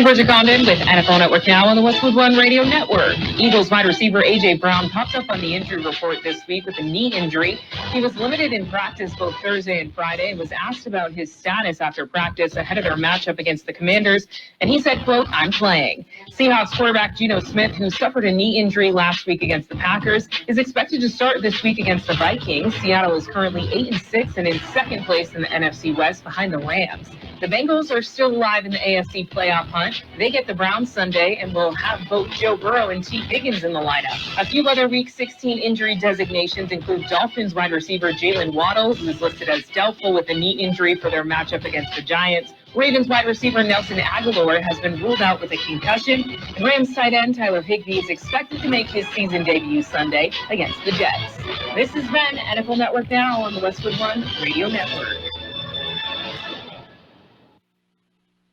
I'm Bridget Condon with NFL Network Now on the Westwood One Radio Network. Eagles wide receiver A.J. Brown popped up on the injury report this week with a knee injury. He was limited in practice both Thursday and Friday and was asked about his status after practice ahead of their matchup against the Commanders. And he said, quote, "I'm playing." Seahawks quarterback Geno Smith, who suffered a knee injury last week against the Packers, is expected to start this week against the Vikings. Seattle is currently 8-6 and in second place in the NFC West behind the Rams. The Bengals are still alive in the AFC playoff hunt. They get the Browns Sunday and will have both Joe Burrow and T. Higgins in the lineup. A few other Week 16 injury designations include Dolphins wide receiver Jalen Waddle, who is listed as doubtful with a knee injury for their matchup against the Giants. Ravens wide receiver Nelson Aguilar has been ruled out with a concussion. And Rams tight end Tyler Higbee is expected to make his season debut Sunday against the Jets. This has been NFL Network Now on the Westwood One Radio Network.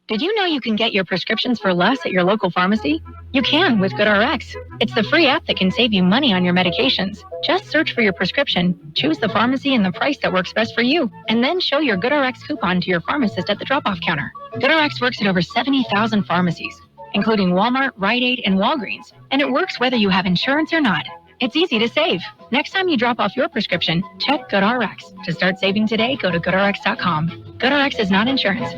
Did you know you can get your prescriptions for less at your local pharmacy? You can with GoodRx. It's the free app that can save you money on your medications. Just search for your prescription, choose the pharmacy and the price that works best for you, and then show your GoodRx coupon to your pharmacist at the drop-off counter. GoodRx works at over 70,000 pharmacies, including Walmart, Rite Aid, and Walgreens, and it works whether you have insurance or not. It's easy to save. Next time you drop off your prescription, check GoodRx. To start saving today, go to GoodRx.com. GoodRx is not insurance.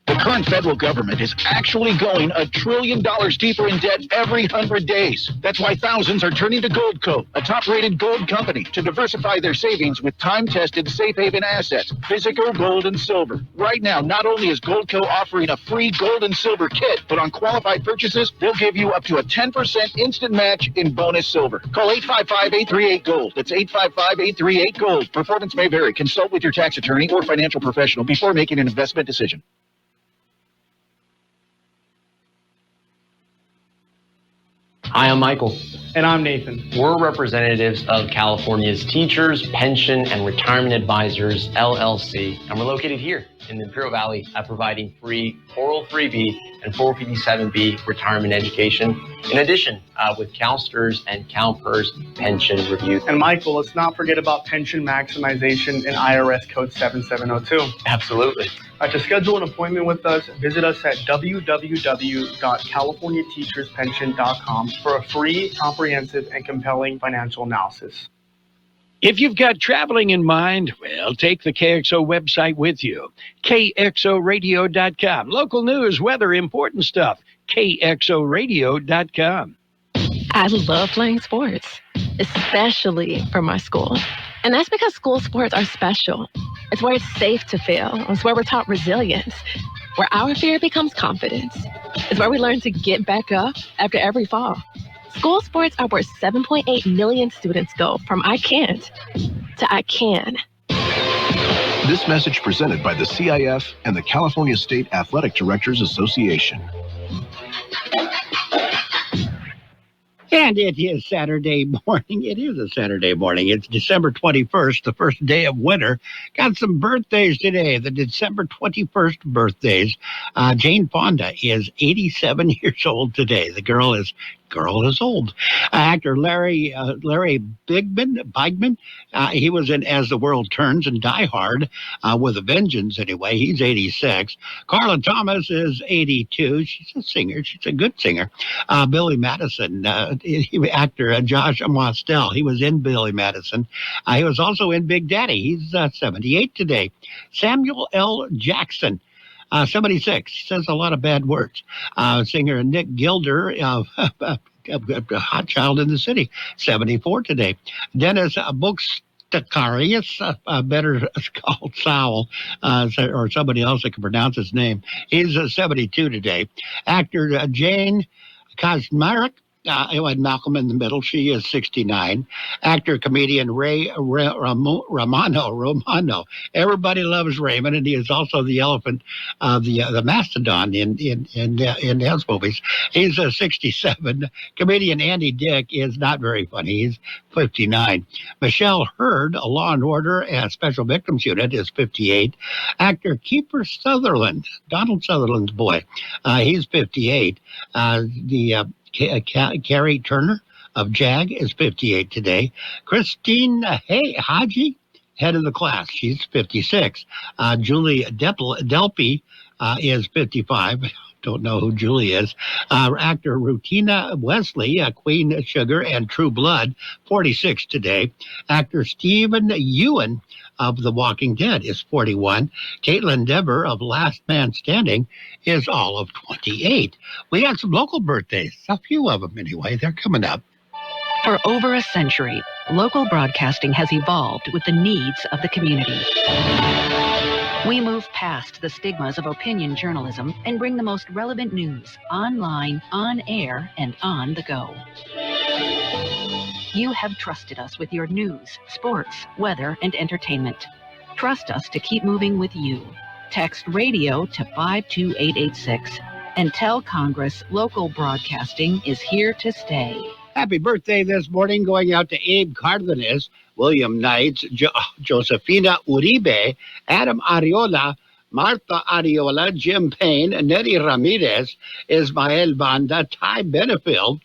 The current federal government is actually going $1 trillion deeper in debt every 100 days. That's why thousands are turning to Goldco, a top-rated gold company, to diversify their savings with time-tested safe haven assets, physical gold and silver. Right now, not only is Goldco offering a free gold and silver kit, but on qualified purchases, they'll give you up to a 10% instant match in bonus silver. Call 855-838-GOLD. That's 855-838-GOLD. Performance may vary. Consult with your tax attorney or financial professional before making an investment decision. Hi, I'm Michael. And I'm Nathan. We're representatives of California's Teachers, Pension, and Retirement Advisors, LLC, and we're located here in the Imperial Valley, providing free 403B and 457B retirement education, in addition with CalSTRS and CalPERS pension review. And Michael, let's not forget about pension maximization in IRS Code 7702. Absolutely. To schedule an appointment with us, visit us at www.californiateacherspension.com for a free, comprehensive, and compelling financial analysis. If you've got traveling in mind, well, take the KXO website with you. KXORadio.com. Local news, weather, important stuff. KXORadio.com. I love playing sports, especially for my school. And that's because school sports are special. It's where it's safe to fail. It's where we're taught resilience, where our fear becomes confidence. It's where we learn to get back up after every fall. School sports are where 7.8 million students go from I can't to I can. This message presented by the CIF and the California State Athletic Directors Association. And it is Saturday morning. It is a Saturday morning. It's December 21st, the first day of winter. Got some birthdays today, the December 21st birthdays. Jane Fonda is 87 years old today. The girl is old. Actor Larry Bigman, he was in As the World Turns and Die Hard with a Vengeance anyway. He's 86. Carla Thomas is 82. She's a singer. She's a good singer. Billy Madison, actor Josh Mostel, he was in Billy Madison. He was also in Big Daddy. He's 78 today. Samuel L. Jackson, 76. He says a lot of bad words. Singer Nick Gilder, a hot child in the city, 74 today. Dennis Buxtakarius, better called Sowell, or somebody else that can pronounce his name. He's 72 today. Actor Jane Kaczmarek, who had Malcolm in the Middle, she is 69. Actor, comedian Ray Romano. Everybody loves Raymond, and he is also the elephant, the mastodon in his movies. He's 67. Comedian Andy Dick is not very funny. He's 59. Michelle Hurd, a Law and Order and Special Victims Unit, is 58. Actor Kiefer Sutherland, Donald Sutherland's boy, he's 58. Carrie Turner of JAG is 58 today. Christine Haji, head of the class, she's 56. Julie Delpy is 55. don't know who Julie is. Actor Rutina Wesley, Queen Sugar and True Blood, 46 today. Actor Stephen Ewan of The Walking Dead is 41. Caitlin Dever of Last Man Standing is all of 28. We got some local birthdays, a few of them anyway. They're coming up. For over a century, local broadcasting has evolved with the needs of the community. We move past the stigmas of opinion journalism and bring the most relevant news online, on air, and on the go. You have trusted us with your news, sports, weather, and entertainment. Trust us to keep moving with you. Text radio to 52886 and tell Congress local broadcasting is here to stay. Happy birthday this morning going out to Abe Cardenas, William Knights, Josefina Uribe, Adam Ariola, Martha Ariola, Jim Payne, Nettie Ramirez, Ismael Banda, Ty Benefield.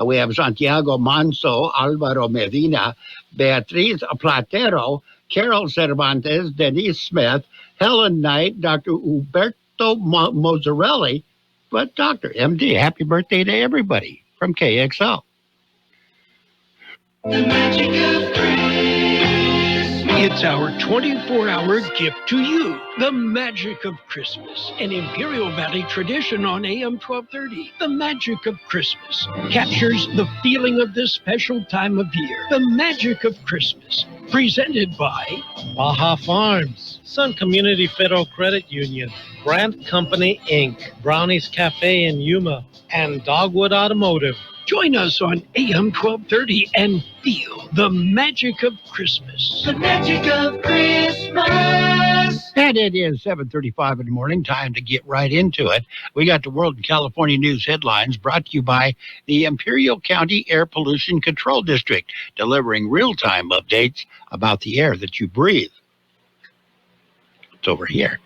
We have Santiago Manso, Alvaro Medina, Beatriz Platero, Carol Cervantes, Denise Smith, Helen Knight, Dr. Uberto Mozzarelli, but Dr. MD. Happy birthday to everybody from KXO. The magic of Christmas. It's our 24-hour gift to you. The magic of Christmas. An Imperial Valley tradition on AM 1230. The magic of Christmas captures the feeling of this special time of year. The magic of Christmas. Presented by Baja Farms, Sun Community Federal Credit Union, Brandt Company, Inc., Brownies Cafe in Yuma, and Dogwood Automotive. Join us on AM 1230 and feel the magic of Christmas. The magic of Christmas. And it is 7:35 in the morning. Time to get right into it. We got the World and California News headlines brought to you by the Imperial County Air Pollution Control District, delivering real-time updates about the air that you breathe. It's over here.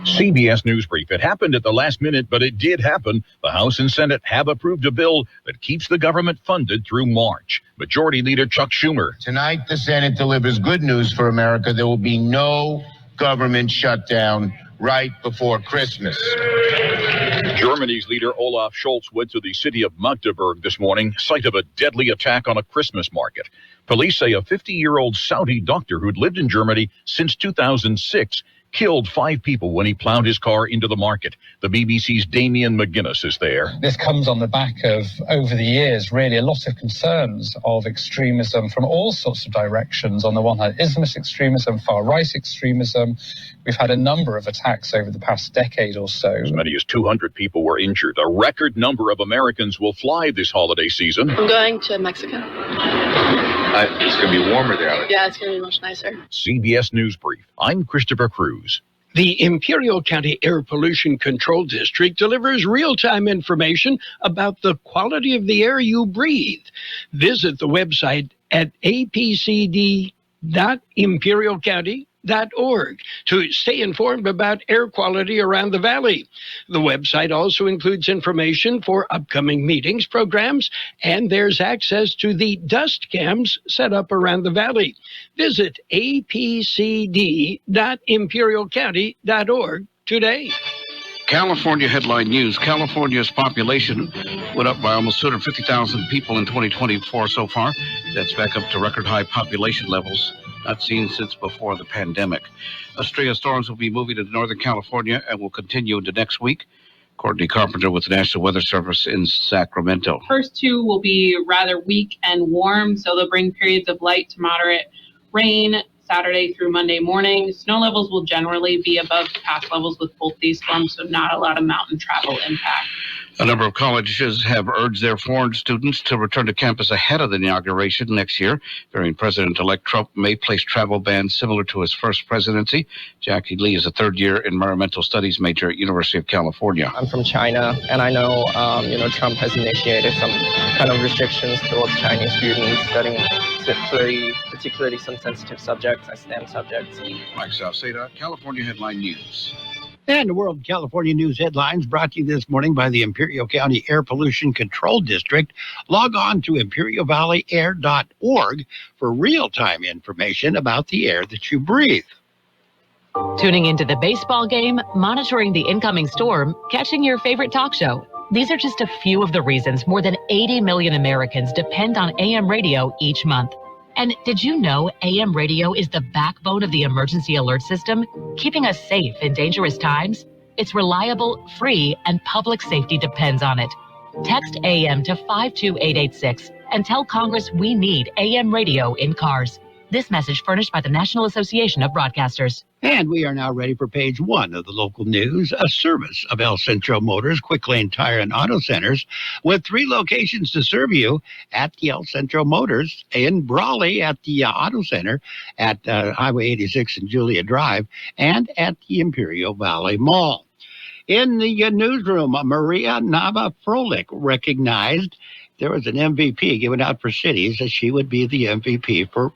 CBS News Brief. It happened at the last minute, but it did happen. The House and Senate have approved a bill that keeps the government funded through March. Majority Leader Chuck Schumer. Tonight, the Senate delivers good news for America. There will be no government shutdown right before Christmas. Germany's leader Olaf Scholz went to the city of Magdeburg this morning, site of a deadly attack on a Christmas market. Police say a 50-year-old Saudi doctor who'd lived in Germany since 2006 killed 5 people when he plowed his car into the market. The BBC's Damien McGuinness is there. This comes on the back of, over the years, really a lot of concerns of extremism from all sorts of directions. On the one hand, Islamist extremism, far-right extremism. We've had a number of attacks over the past decade or so. As many as 200 people were injured. A record number of Americans will fly this holiday season. I'm going to Mexico. It's going to be warmer there. Yeah, it's going to be much nicer. CBS News Brief. I'm Christopher Cruz. The Imperial County Air Pollution Control District delivers real-time information about the quality of the air you breathe. Visit the website at apcd.imperialcounty.org to stay informed about air quality around the valley. The website also includes information for upcoming meetings, programs, and there's access to the dust cams set up around the valley. Visit apcd.imperialcounty.org today. California headline news. California's population went up by almost 250,000 people in 2024 so far. That's back up to record high population levels not seen since before the pandemic. A string of storms will be moving into Northern California and will continue into next week. Courtney Carpenter with the National Weather Service in Sacramento. First 2 will be rather weak and warm, so they'll bring periods of light to moderate rain Saturday through Monday morning. Snow levels will generally be above past levels with both these storms, so not a lot of mountain travel impact. A number of colleges have urged their foreign students to return to campus ahead of the inauguration next year, fearing President-elect Trump may place travel bans similar to his first presidency. Jackie Lee is a third-year environmental studies major at University of California. I'm from China, and I know, Trump has initiated some kind of restrictions towards Chinese students studying particularly some sensitive subjects like STEM subjects. Mike Salceda, California Headline News. And the World California News headlines brought to you this morning by the Imperial County Air Pollution Control District. Log on to imperialvalleyair.org for real-time information about the air that you breathe. Tuning into the baseball game, monitoring the incoming storm, catching your favorite talk show. These are just a few of the reasons more than 80 million Americans depend on AM radio each month. And did you know AM radio is the backbone of the emergency alert system, keeping us safe in dangerous times? It's reliable, free, and public safety depends on it. Text AM to 52886 and tell Congress we need AM radio in cars. This message furnished by the National Association of Broadcasters. And we are now ready for page one of the local news, a service of El Centro Motors, Quick Lane Tire and Auto Centers, with 3 locations to serve you at the El Centro Motors in Brawley at the Auto Center at Highway 86 and Julia Drive, and at the Imperial Valley Mall. In the newsroom, Maria Nava-Froelich recognized there was an MVP given out for cities that she would be the MVP for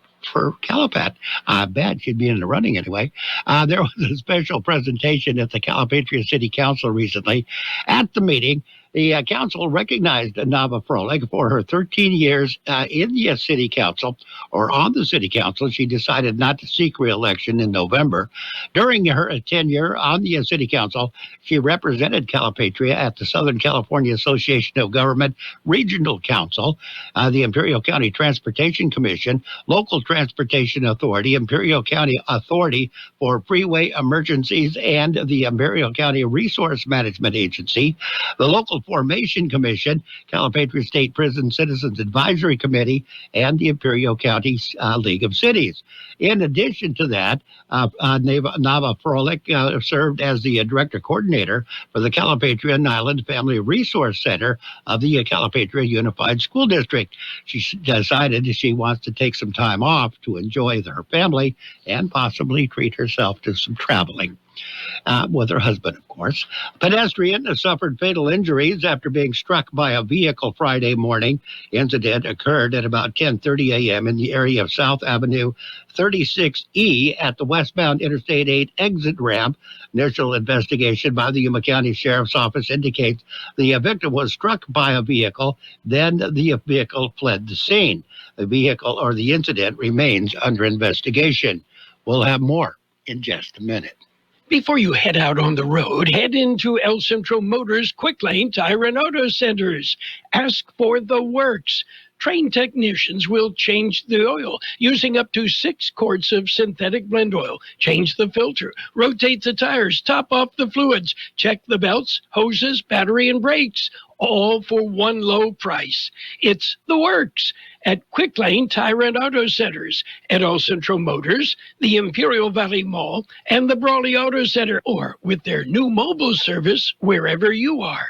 Calapat. I bet she'd be in the running anyway. There was a special presentation at the Calipatria City Council recently. At the meeting, the council recognized Nava-Froelich for her 13 years in the city council, or on the city council. She decided not to seek re-election in November. During her tenure on the city council, she represented Calipatria at the Southern California Association of Government Regional Council, the Imperial County Transportation Commission, Local Transportation Authority, Imperial County Authority for Freeway Emergencies, and the Imperial County Resource Management Agency, the Local Formation Commission, Calipatria State Prison Citizens Advisory Committee, and the Imperial County League of Cities. In addition to that, Nava-Froelich served as the director coordinator for the Calipatria and Island Family Resource Center of the Calipatria Unified School District. She decided she wants to take some time off to enjoy her family and possibly treat herself to some traveling. With her husband, of course. A pedestrian suffered fatal injuries after being struck by a vehicle Friday morning. Incident occurred at about 10:30 a.m. in the area of South Avenue 36E at the westbound Interstate 8 exit ramp. Initial investigation by the Yuma County Sheriff's Office indicates the victim was struck by a vehicle, then the vehicle fled the scene. The vehicle or the incident remains under investigation. We'll have more in just a minute. Before you head out on the road, head into El Centro Motors Quick Lane Tire and Auto Centers. Ask for the works. Trained technicians will change the oil using up to 6 quarts of synthetic blend oil. Change the filter, rotate the tires, top off the fluids, check the belts, hoses, battery, and brakes, all for one low price. It's the works at Quick Lane Tire and Auto Centers, at El Centro Motors, the Imperial Valley Mall, and the Brawley Auto Center, or with their new mobile service wherever you are.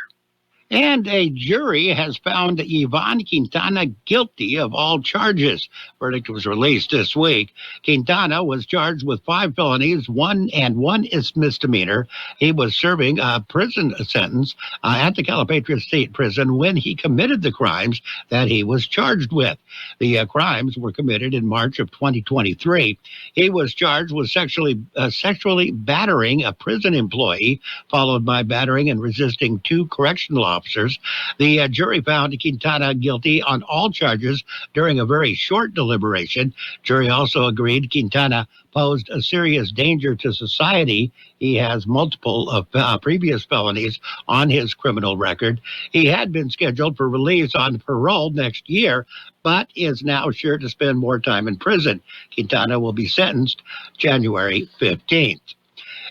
And a jury has found Ivan Quintana guilty of all charges. Verdict was released this week. Quintana was charged with 5 felonies, one is misdemeanor. He was serving a prison sentence at the Calipatria State Prison when he committed the crimes that he was charged with. The crimes were committed in March of 2023. He was charged with sexually battering a prison employee, followed by battering and resisting 2 correctional officers. The jury found Quintana guilty on all charges during a very short deliberation. Jury also agreed Quintana posed a serious danger to society. He has multiple previous felonies on his criminal record. He had been scheduled for release on parole next year, but is now sure to spend more time in prison. Quintana will be sentenced January 15th.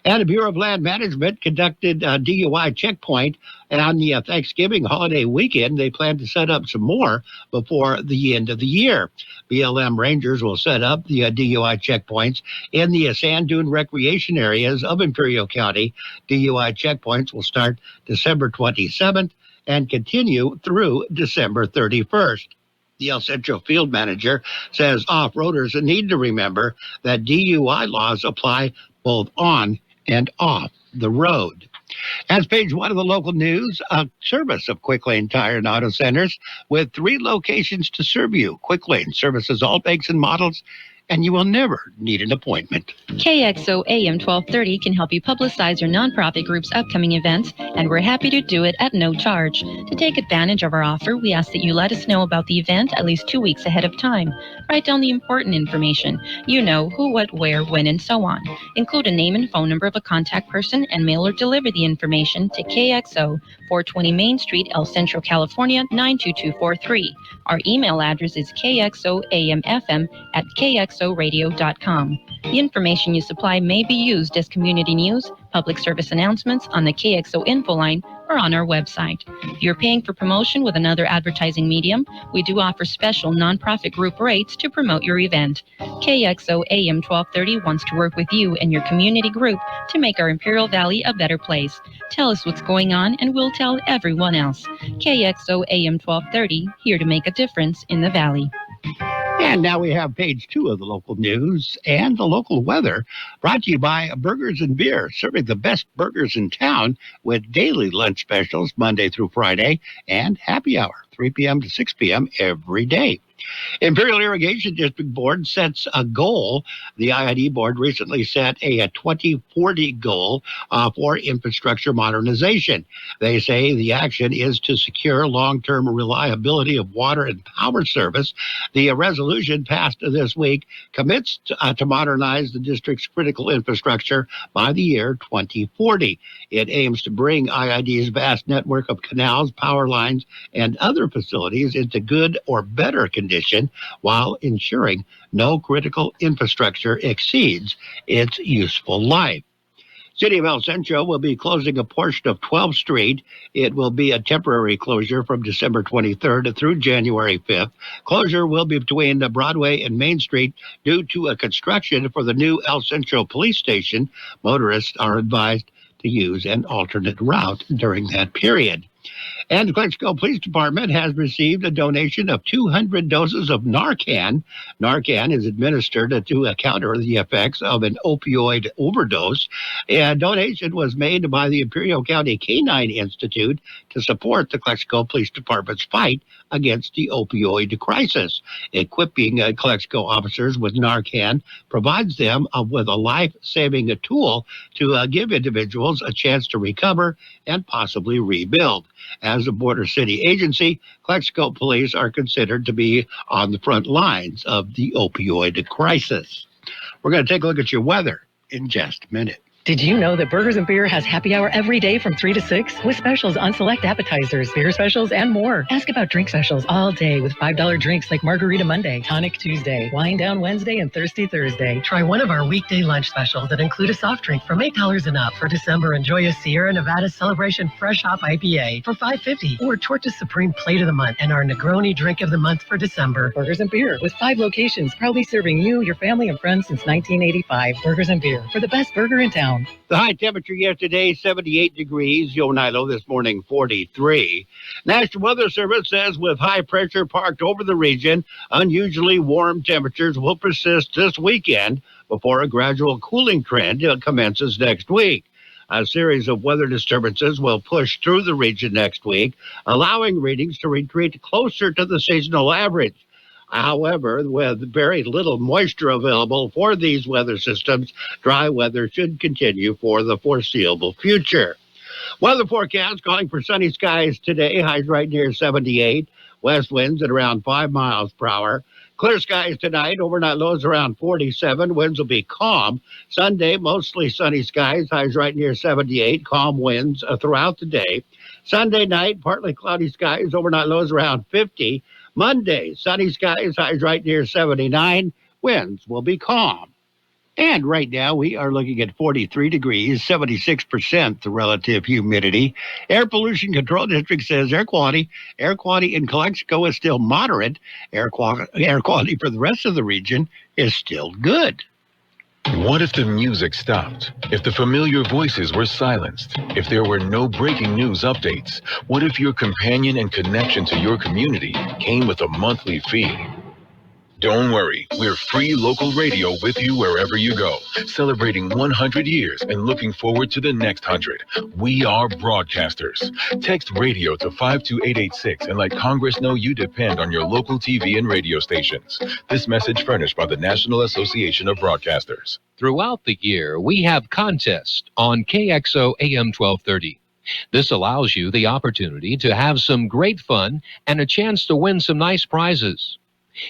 And the Bureau of Land Management conducted a DUI checkpoint on the Thanksgiving holiday weekend. They plan to set up some more before the end of the year. BLM Rangers will set up the DUI checkpoints in the sand dune recreation areas of Imperial County. DUI checkpoints will start December 27th and continue through December 31st. The El Centro field manager says off-roaders need to remember that DUI laws apply both on and off the road. As page one of the local news, a service of Quick Lane Tire and Auto Centers with 3 locations to serve you. Quick Lane services all makes and models and you will never need an appointment. KXO AM 1230 can help you publicize your nonprofit group's upcoming events, and we're happy to do it at no charge. To take advantage of our offer, we ask that you let us know about the event at least 2 weeks ahead of time. Write down the important information. You know, who, what, where, when, and so on. Include a name and phone number of a contact person and mail or deliver the information to KXO, 420 Main Street, El Centro, California, 92243. Our email address is kxoamfm@kxoradio.com. The information you supply may be used as community news, public service announcements on the KXO info line, or on our website. If you're paying for promotion with another advertising medium, we do offer special nonprofit group rates to promote your event. KXO AM 1230 wants to work with you and your community group to make our Imperial Valley a better place. Tell us what's going on and we'll tell everyone else. KXO AM 1230, here to make a difference in the Valley. And now we have page 2 of the local news and the local weather, brought to you by Burgers and Beer, serving the best burgers in town with daily lunch specials Monday through Friday and happy hour 3 p.m. to 6 p.m. every day. Imperial Irrigation District Board sets a goal. The IID Board recently set a 2040 goal for infrastructure modernization. They say the action is to secure long-term reliability of water and power service. The resolution passed this week commits to modernize the district's critical infrastructure by the year 2040. It aims to bring IID's vast network of canals, power lines, and other facilities into good or better condition while ensuring no critical infrastructure exceeds its useful life. City of El Centro will be closing a portion of 12th Street. It will be a temporary closure from December 23rd through January 5th. Closure will be between Broadway and Main Street due to a construction for the new El Centro police station. Motorists are advised to use an alternate route during that period. And the Kxo Police Department has received a donation of 200 doses of Narcan. Narcan is administered to counter the effects of an opioid overdose. A donation was made by the Imperial County Canine Institute to support the Kxo Police Department's fight against the opioid crisis. Equipping Kxo officers with Narcan provides them with a life-saving tool to give individuals a chance to recover and possibly rebuild. As a border city agency, Kxo Police are considered to be on the front lines of the opioid crisis. We're going to take a look at your weather in just a minute. Did you know that Burgers and Beer has happy hour every day from 3 to 6 with specials on select appetizers, beer specials, and more? Ask about drink specials all day with $5 drinks like Margarita Monday, Tonic Tuesday, Wine Down Wednesday, and Thirsty Thursday. Try one of our weekday lunch specials that include a soft drink from $8 and up. For December, enjoy a Sierra Nevada Celebration Fresh Hop IPA for $5.50 or Torta Supreme Plate of the Month and our Negroni Drink of the Month for December. Burgers and Beer with 5 locations, proudly serving you, your family, and friends since 1985. Burgers and Beer for the best burger in town. The high temperature yesterday, 78 degrees. Yonilo this morning, 43. National Weather Service says with high pressure parked over the region, unusually warm temperatures will persist this weekend before a gradual cooling trend commences next week. A series of weather disturbances will push through the region next week, allowing readings to retreat closer to the seasonal average. However, with very little moisture available for these weather systems, dry weather should continue for the foreseeable future. Weather forecast calling for sunny skies today, highs right near 78, west winds at around 5 miles per hour. Clear skies tonight, overnight lows around 47, winds will be calm. Sunday, mostly sunny skies, highs right near 78, calm winds throughout the day. Sunday night, partly cloudy skies, overnight lows around 50. Monday, sunny skies, highs right near 79, winds will be calm. And right now we are looking at 43 degrees, 76% the relative humidity. Air Pollution Control District says air quality in Kxo is still moderate. Air quality for the rest of the region is still good. What if the music stopped? If the familiar voices were silenced? If there were no breaking news updates? What if your companion and connection to your community came with a monthly fee? Don't worry, we're free local radio with you wherever you go, celebrating 100 years and looking forward to the next 100. We are broadcasters. Text radio to 52886 and let Congress know you depend on your local TV and radio stations. This message furnished by the National Association of Broadcasters. Throughout the year, we have contests on KXO AM 1230. This allows you the opportunity to have some great fun and a chance to win some nice prizes.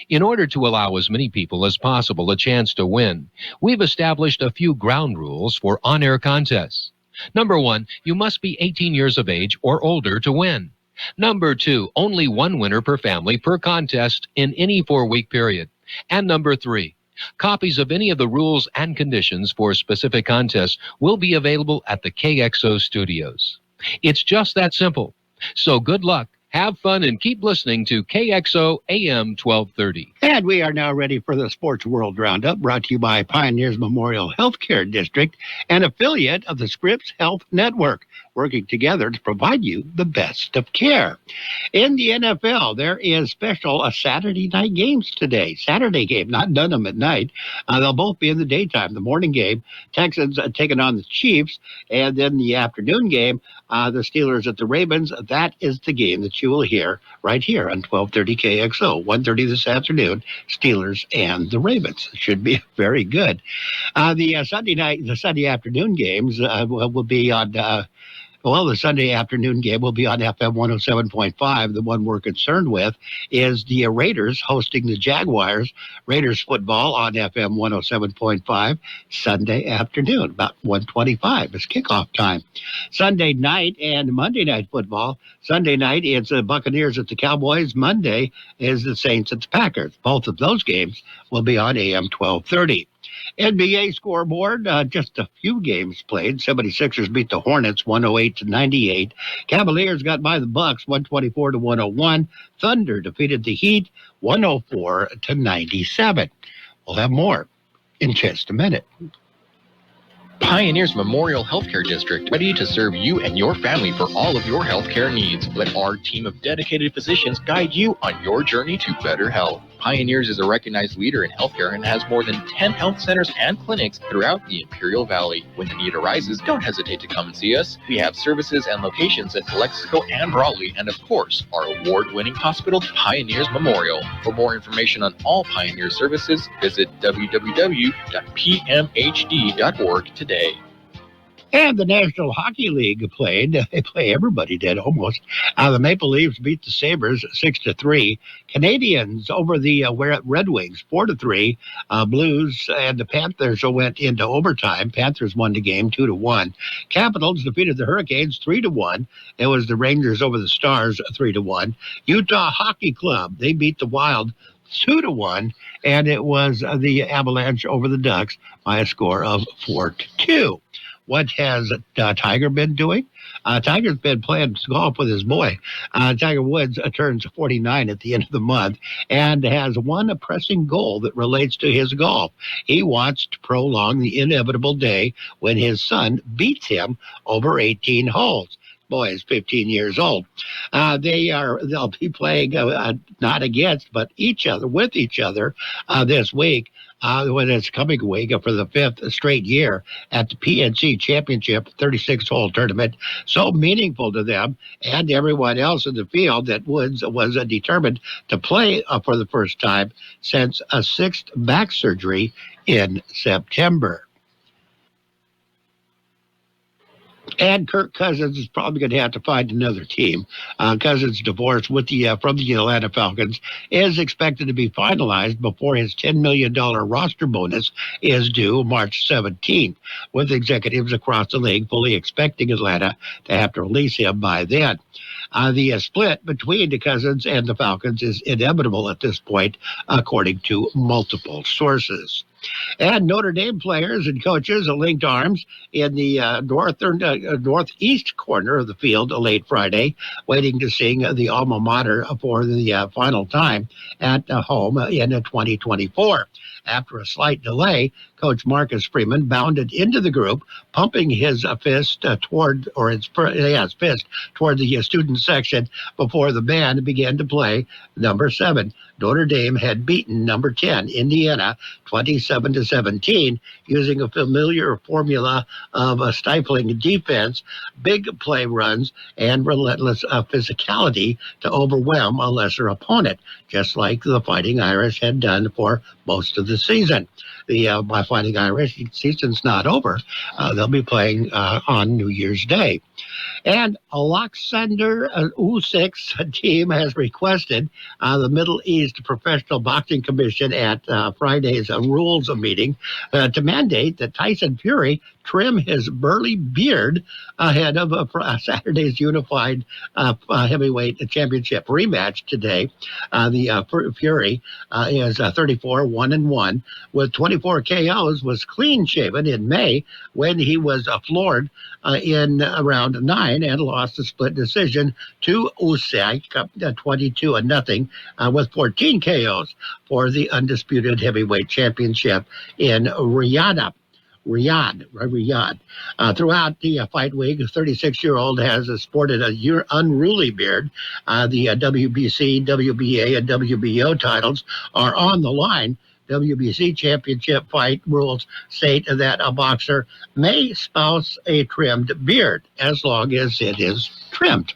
In order to allow as many people as possible a chance to win, we've established a few ground rules for on-air contests. Number 1, you must be 18 years of age or older to win. Number 2, only one winner per family per contest in any 4-week period. And number 3, copies of any of the rules and conditions for specific contests will be available at the KXO studios. It's just that simple. So good luck. Have fun and keep listening to KXO AM 1230. And we are now ready for the Sports World Roundup, brought to you by Pioneers Memorial Healthcare District, an affiliate of the Scripps Health Network, working together to provide you the best of care. In the NFL, there is special Saturday night games today. Saturday game, not Dunham at night. They'll both be in the daytime. The morning game, Texans taking on the Chiefs, and then the afternoon game, the Steelers at the Ravens. That is the game that you will hear right here on 1230 KXO, 1:30 this afternoon, Steelers and the Ravens. Should be very good. The Sunday afternoon games will be on... the Sunday afternoon game will be on FM 107.5. The one we're concerned with is the Raiders hosting the Jaguars. Raiders football on FM 107.5 Sunday afternoon, about 1:25 is kickoff time. Sunday night and Monday night football. Sunday night, it's the Buccaneers at the Cowboys. Monday is the Saints at the Packers. Both of those games will be on AM 1230. NBA scoreboard, just a few games played. 76ers beat the Hornets 108-98. Cavaliers got by the Bucks 124-101. Thunder defeated the Heat 104-97. We'll have more in just a minute. Pioneers Memorial Healthcare District, ready to serve you and your family for all of your healthcare needs. Let our team of dedicated physicians guide you on your journey to better health. Pioneers is a recognized leader in healthcare and has more than 10 health centers and clinics throughout the Imperial Valley. When the need arises, don't hesitate to come and see us. We have services and locations at Calexico and Raleigh, and of course, our award-winning hospital, Pioneers Memorial. For more information on all Pioneer services, visit www.pmhd.org today. And the National Hockey League played. They play everybody dead almost. The Maple Leafs beat the Sabres 6-3. Canadians over the Red Wings 4-3. Blues and the Panthers went into overtime. Panthers won the game 2-1. Capitals defeated the Hurricanes 3-1. It was the Rangers over the Stars 3-1. Utah Hockey Club, they beat the Wild 2-1, and it was the Avalanche over the Ducks by a score of 4-2. What has Tiger been doing? Tiger's been playing golf with his boy. Tiger Woods turns 49 at the end of the month and has one pressing goal that relates to his golf. He wants to prolong the inevitable day when his son beats him over 18 holes. Boy is 15 years old. They'll be playing not against, but with each other this week. When it's coming week for the 5th straight year at the PNC Championship 36-hole tournament. So meaningful to them and everyone else in the field that Woods was determined to play for the first time since a 6th back surgery in September. And Kirk Cousins is probably going to have to find another team. Cousins' divorce from the Atlanta Falcons is expected to be finalized before his $10 million roster bonus is due March 17th, with executives across the league fully expecting Atlanta to have to release him by then. The split between the Cousins and the Falcons is inevitable at this point, according to multiple sources. And Notre Dame players and coaches linked arms in the northeast corner of the field late Friday, waiting to sing the alma mater for the final time at home in 2024. After a slight delay, Coach Marcus Freeman bounded into the group, pumping his fist toward the student section before the band began to play number 7. Notre Dame had beaten number 10, Indiana, 27-17, using a familiar formula of a stifling defense, big play runs, and relentless physicality to overwhelm a lesser opponent, just like the Fighting Irish had done for most of the season. The Fighting Irish season's not over. They'll be playing on New Year's Day. And Alexander Usyk's team has requested the Middle East Professional Boxing Commission at Friday's rules meeting to mandate that Tyson Fury trim his burly beard ahead of Saturday's unified heavyweight championship rematch today. Fury is 34-1-1 with 24 KOs, was clean-shaven in May when he was floored in round 9 and lost a split decision to Usyk 22-0 with 14 KOs for the undisputed heavyweight championship in Riyadh. Throughout the fight week, the 36-year-old has sported a unruly beard. The WBC, WBA, and WBO titles are on the line. WBC championship fight rules state that a boxer may spouse a trimmed beard as long as it is trimmed.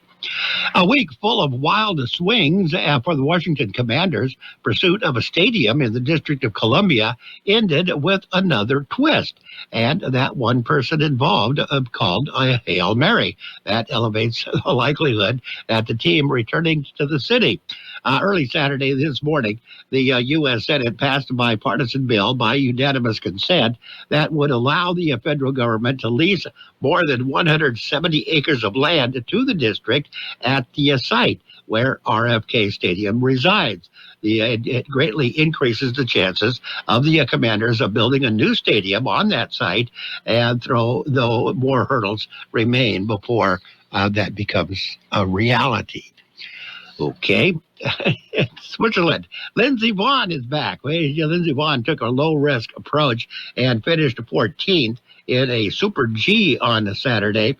A week full of wild swings for the Washington Commanders' pursuit of a stadium in the District of Columbia ended with another twist, and that one person involved called a Hail Mary. That elevates the likelihood that the team returning to the city. Early Saturday this morning, the U.S. Senate passed a bipartisan bill by unanimous consent that would allow the federal government to lease more than 170 acres of land to the district at the site where RFK Stadium resides. It greatly increases the chances of the Commanders of building a new stadium on that site, and though more hurdles remain before that becomes a reality. Okay. Switzerland. Lindsey Vonn is back. Lindsey Vonn took a low-risk approach and finished 14th in a Super G on a Saturday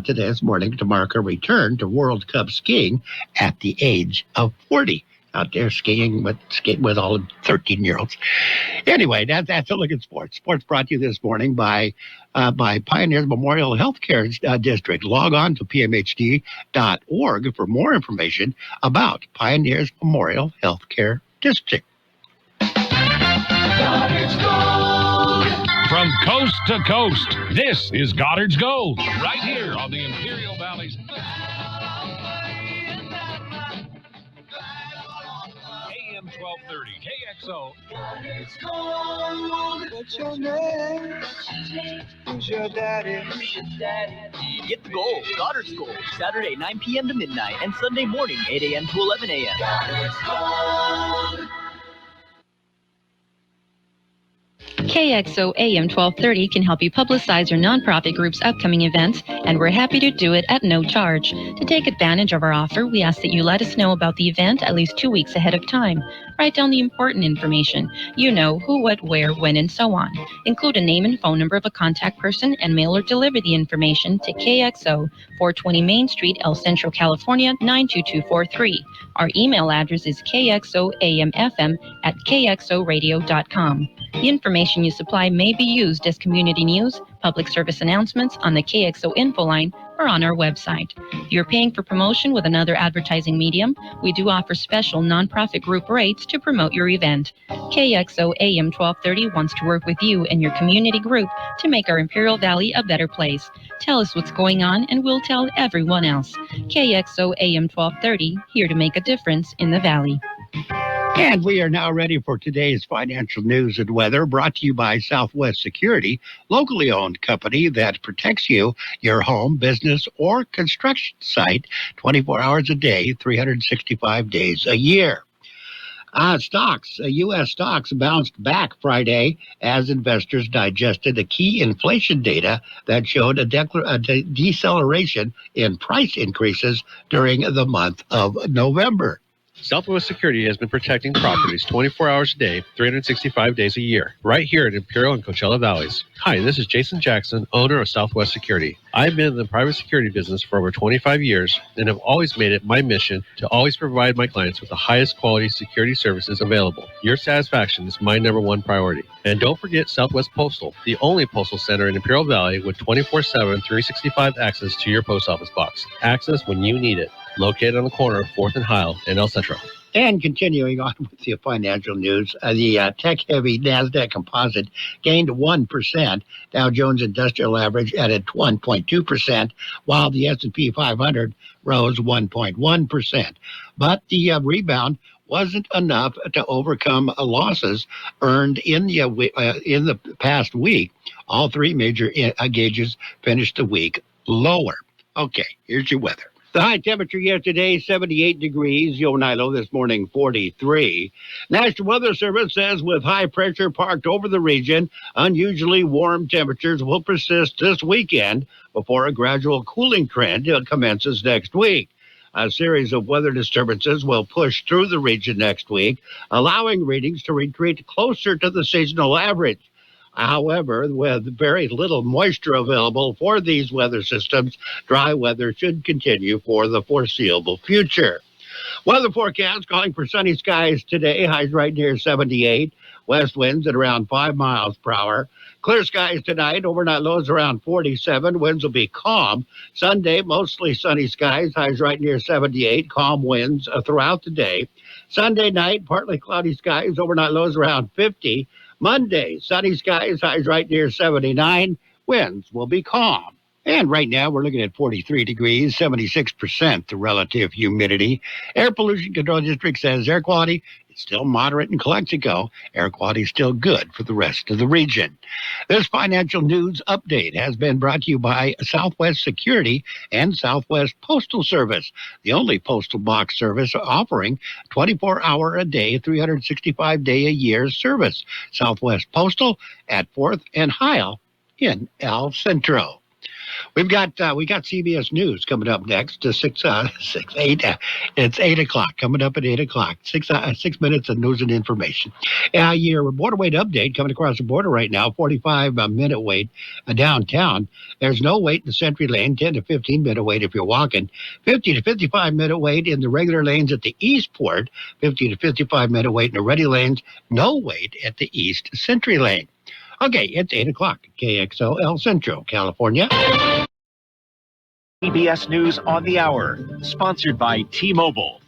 this morning to mark her return to World Cup skiing at the age of 40. Out there skating with all 13-year-olds. Anyway, that's a look at sports. Sports brought to you this morning by Pioneers Memorial Healthcare District. Log on to pmhd.org for more information about Pioneers Memorial Healthcare District. Goddard's Gold. From coast to coast, this is Goddard's Gold, right here on the Imperial Valley's AM 1230 KXO. Goddard's Gold. What's your name? Who's your daddy? Get the gold, Goddard's Gold, Saturday 9 p.m. to midnight and Sunday morning 8 a.m. to 11 a.m. Goddard's Gold. KXO AM 1230 can help you publicize your nonprofit group's upcoming events, and we're happy to do it at no charge. To take advantage of our offer, we ask that you let us know about the event at least 2 weeks ahead of time. Write down the important information. You know, who, what, where, when, and so on. Include a name and phone number of a contact person and mail or deliver the information to KXO, 420 Main Street, El Centro, California, 92243. Our email address is kxoamfm@kxoradio.com. The information you supply may be used as community news, public service announcements on the KXO info line, or on our website. If you're paying for promotion with another advertising medium, we do offer special nonprofit group rates to promote your event. KXO AM 1230 wants to work with you and your community group to make our Imperial Valley a better place. Tell us what's going on and we'll tell everyone else. KXO AM 1230, here to make a difference in the Valley. And we are now ready for today's financial news and weather, brought to you by Southwest Security, locally owned company that protects you, your home, business, or construction site 24 hours a day, 365 days a year. U.S. stocks bounced back Friday as investors digested the key inflation data that showed a deceleration in price increases during the month of November. Southwest Security has been protecting properties 24 hours a day, 365 days a year, right here in Imperial and Coachella Valleys. Hi, this is Jason Jackson, owner of Southwest Security. I've been in the private security business for over 25 years and have always made it my mission to always provide my clients with the highest quality security services available. Your satisfaction is my number one priority. And don't forget Southwest Postal, the only postal center in Imperial Valley with 24/7, 365 access to your post office box. Access when you need it. Located on the corner of 4th and Heil in El Centro. And continuing on with the financial news, the tech-heavy NASDAQ composite gained 1%. Dow Jones Industrial Average added 1.2%, while the S&P 500 rose 1.1%. But the rebound wasn't enough to overcome losses earned in the past week. All three major gauges finished the week lower. Okay, here's your weather. The high temperature yesterday, 78 degrees. Yonilo this morning, 43. National Weather Service says with high pressure parked over the region, unusually warm temperatures will persist this weekend before a gradual cooling trend commences next week. A series of weather disturbances will push through the region next week, allowing readings to retreat closer to the seasonal average. However, with very little moisture available for these weather systems, dry weather should continue for the foreseeable future. Weather forecast calling for sunny skies today, highs right near 78, west winds at around 5 miles per hour. Clear skies tonight, overnight lows around 47, winds will be calm. Sunday, mostly sunny skies, highs right near 78, calm winds throughout the day. Sunday night, partly cloudy skies, overnight lows around 50. Monday, sunny skies, highs right near 79. Winds will be calm. And right now, we're looking at 43 degrees, 76% the relative humidity. Air Pollution Control District says air quality is still moderate in Calexico. Air quality is still good for the rest of the region. This financial news update has been brought to you by Southwest Security and Southwest Postal Service, the only postal box service offering 24-hour-a-day, 365-day-a-year service. Southwest Postal at 4th and Heil in El Centro. We got CBS News coming up next to 8. It's 8 o'clock coming up at 8 o'clock. 6 minutes of news and information. Your border wait update coming across the border right now. 45-minute wait downtown. There's no wait in the Sentry Lane. 10 to 15-minute wait if you're walking. 50 to 55-minute wait in the regular lanes at the Eastport. 50 to 55-minute wait in the ready lanes. No wait at the East Sentry Lane. Okay, it's 8 o'clock. KXO El Centro, California. CBS News on the Hour, sponsored by T-Mobile.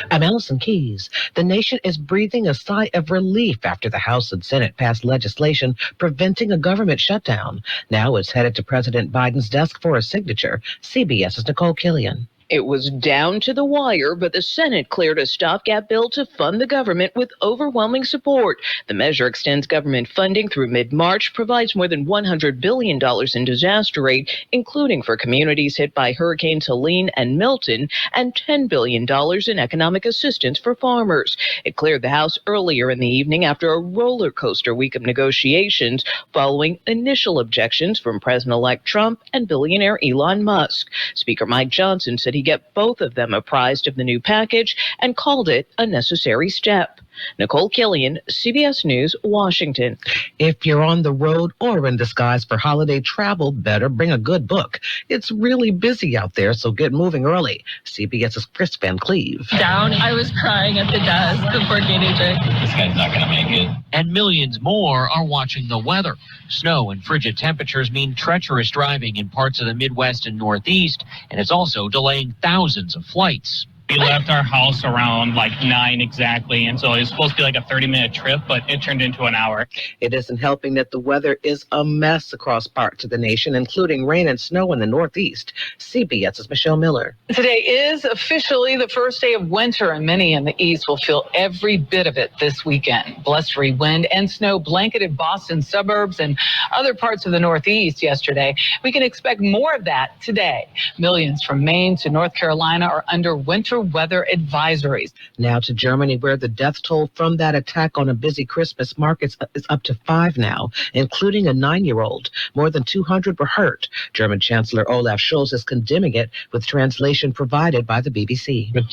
I'm Allison Keyes. The nation is breathing a sigh of relief after the House and Senate passed legislation preventing a government shutdown. Now it's headed to President Biden's desk for a signature. CBS's Nicole Killian. It was down to the wire, but the Senate cleared a stopgap bill to fund the government with overwhelming support. The measure extends government funding through mid-March, provides more than $100 billion in disaster aid, including for communities hit by Hurricanes Helene and Milton, and $10 billion in economic assistance for farmers. It cleared the House earlier in the evening after a roller coaster week of negotiations following initial objections from President-elect Trump and billionaire Elon Musk. Speaker Mike Johnson said he get both of them apprised of the new package and called it a necessary step. Nicole Killian, CBS News, Washington. If you're on the road or in disguise for holiday travel, better bring a good book. It's really busy out there, so get moving early. CBS's Chris Van Cleve. Down, I was crying at the desk before getting drink. This guy's not going to make it. And millions more are watching the weather. Snow and frigid temperatures mean treacherous driving in parts of the Midwest and Northeast, and it's also delaying thousands of flights. We left our house around 9 exactly, and so it was supposed to be like a 30-minute trip, but it turned into an hour. It isn't helping that the weather is a mess across parts of the nation, including rain and snow in the Northeast. CBS's Michelle Miller. Today is officially the first day of winter, and many in the East will feel every bit of it this weekend. Blustery wind and snow blanketed Boston suburbs and other parts of the Northeast yesterday. We can expect more of that today. Millions from Maine to North Carolina are under winter winter weather advisories. Now to Germany, where the death toll from that attack on a busy Christmas market is up to 5 now, including a 9-year-old. More than 200 were hurt. German Chancellor Olaf Scholz is condemning it, with translation provided by the BBC. What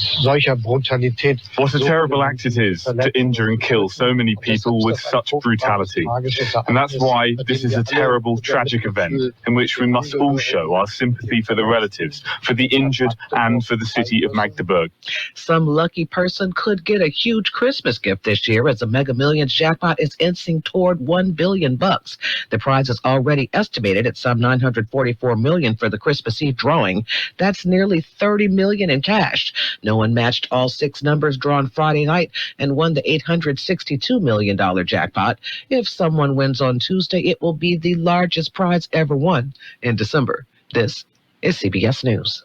a terrible act it is to injure and kill so many people with such brutality. And that's why this is a terrible, tragic event in which we must all show our sympathy for the relatives, for the injured, and for the city of Magdeburg. Some lucky person could get a huge Christmas gift this year as the Mega Millions jackpot is inching toward $1 billion. The prize is already estimated at some $944 million for the Christmas Eve drawing. That's nearly $30 million in cash. No one matched all 6 numbers drawn Friday night and won the $862 million jackpot. If someone wins on Tuesday, it will be the largest prize ever won in December. This is CBS News.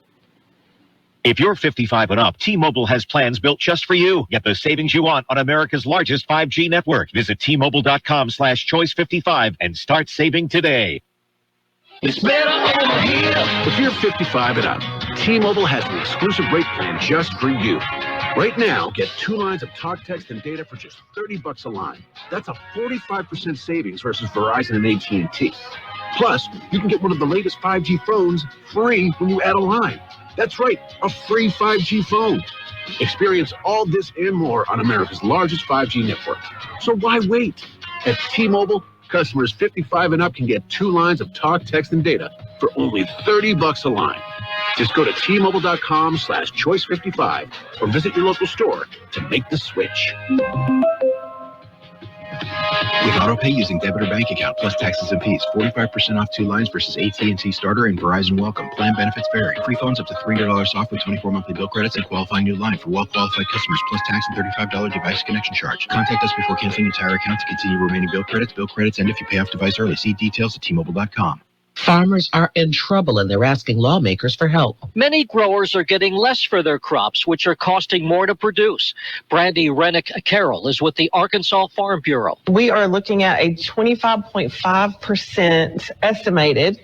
If you're 55 and up, T-Mobile has plans built just for you. Get the savings you want on America's largest 5G network. Visit T-Mobile.com/choice55 and start saving today. It's better over here. If you're 55 and up, T-Mobile has an exclusive rate plan just for you. Right now, get 2 lines of talk, text, and data for just $30 a line. That's a 45% savings versus Verizon and AT&T. Plus, you can get one of the latest 5G phones free when you add a line. That's right, a free 5G phone. Experience all this and more on America's largest 5G network. So why wait? At T-Mobile, customers 55 and up can get 2 lines of talk, text, and data for only $30 a line. Just go to T-Mobile.com/choice55 or visit your local store to make the switch. With autopay using debit or bank account plus taxes and fees, 45% off 2 lines versus AT&T Starter and Verizon Welcome. Plan benefits vary. Free phones up to $300 off with 24 monthly bill credits and qualifying new line for well-qualified customers plus tax and $35 device connection charge. Contact us before canceling your entire account to continue remaining bill credits. Bill credits end if you pay off device early. See details at T-Mobile.com. Farmers are in trouble and they're asking lawmakers for help. Many growers are getting less for their crops, which are costing more to produce. Brandy Rennick-Carroll is with the Arkansas Farm Bureau. We are looking at a 25.5% estimated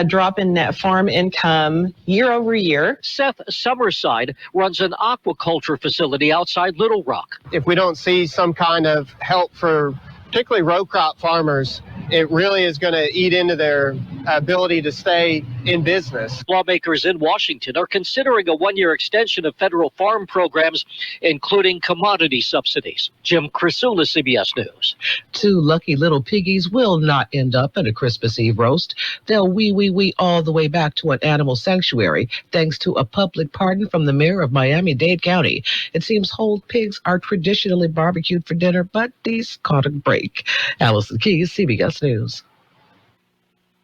drop in net farm income year over year. Seth Summerside runs an aquaculture facility outside Little Rock. If we don't see some kind of help for particularly row crop farmers, it really is going to eat into their ability to stay in business. Lawmakers in Washington are considering a 1-year extension of federal farm programs, including commodity subsidies. Jim Crisula, CBS News. 2 lucky little piggies will not end up in a Christmas Eve roast. They'll wee all the way back to an animal sanctuary, thanks to a public pardon from the mayor of Miami-Dade County. It seems whole pigs are traditionally barbecued for dinner, but these caught a break. Allison Keyes, CBS News.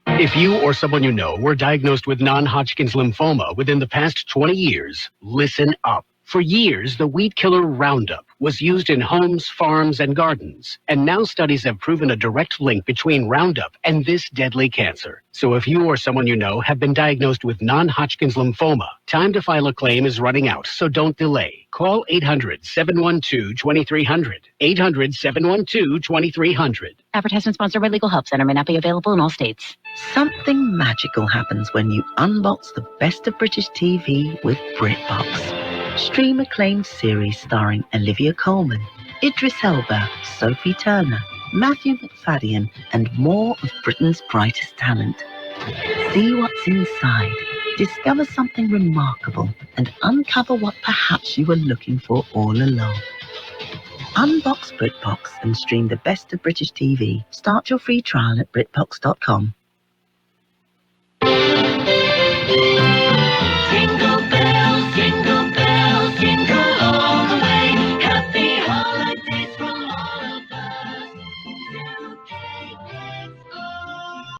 If you or someone you know were diagnosed with non-Hodgkin's lymphoma within the past 20 years, listen up. For years, the weed killer Roundup was used in homes, farms, and gardens. And now studies have proven a direct link between Roundup and this deadly cancer. So if you or someone you know have been diagnosed with non-Hodgkin's lymphoma, time to file a claim is running out, so don't delay. Call 800-712-2300. 800-712-2300. Advertisement sponsored by Legal Help Center. May not be available in all states. Something magical happens when you unbox the best of British TV with BritBox. Stream acclaimed series starring Olivia Colman, Idris Elba, Sophie Turner, Matthew McFadden, and more of Britain's brightest talent. See what's inside, discover something remarkable, and uncover what perhaps you were looking for all along. Unbox BritBox and stream the best of British TV. Start your free trial at BritBox.com.